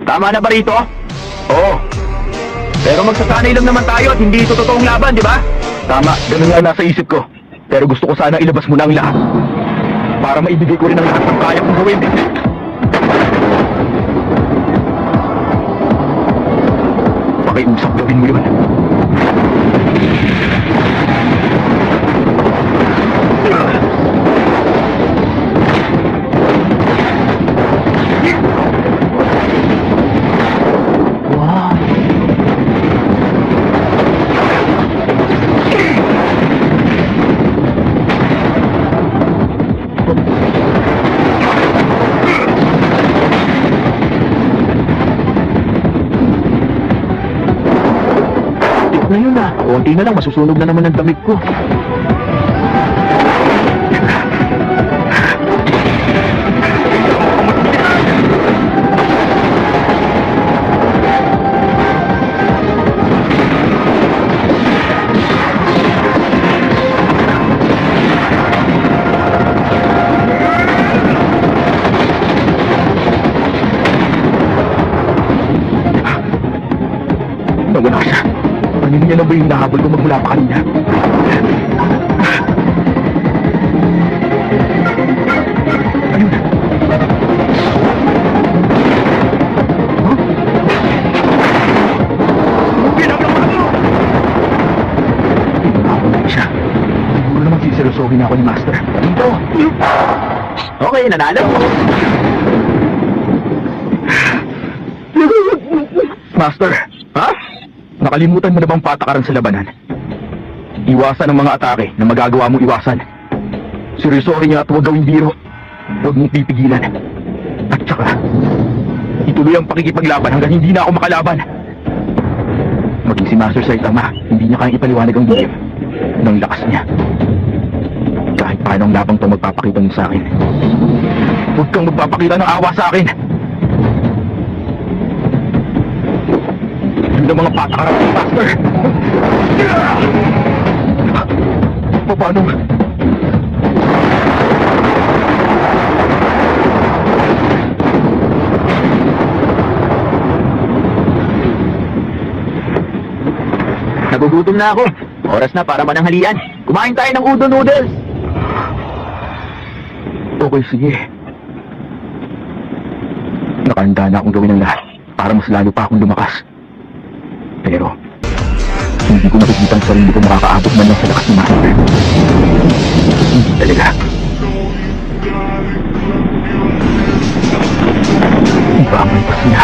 Tama na ba rito? Oo. Pero magsasanay lang naman tayo at hindi ito totoong laban, di ba? Tama, ganun nga nasa isip ko. Pero gusto ko sana ilabas mo na ang lahat. Para maibigay ko rin ang lahat ng kaya kong gawin. Pakiusap gawin mo yun. Ngayon na, konti na lang, masusunog na naman ang damit ko. Nawala siya. Kanina niya lang ba yung hinahabol ko magmula pa kanina? Ayun. Huh? Pinaglang mo na ito! Hinahabol na siya. Siguro naman siserosohin ako ni Master. Dito! Okay, nanalo! Master, ha? Nakalimutan mo na bang patakaran sa labanan? Iwasan ang mga atake na magagawa mong iwasan. Seryosohin niya at huwag gawing biro. Huwag mong pipigilan. At saka, ituloy ang pakikipaglaban hanggang hindi na ako makalaban. Maging si Master Saitama, hindi niya kayang ipaliwanag ang dilim ng lakas niya. Kahit paano ang labang to magpapakita niyo sa akin. Huwag kang magpapakita ng awa sa akin. Ng mga patakaran ng Master. Paano? Nagugutom na ako. Oras na para mananghalian. Kumain tayo ng udon noodles. Okay, sige. Nakahanda na akong gawin ang lahat para mas lalo pa akong lumakas. Pero, hindi ko nakikita ang sarili ko makakaabot man lang sa lakas ni Master. Hindi talaga. Iba ang lipas niya.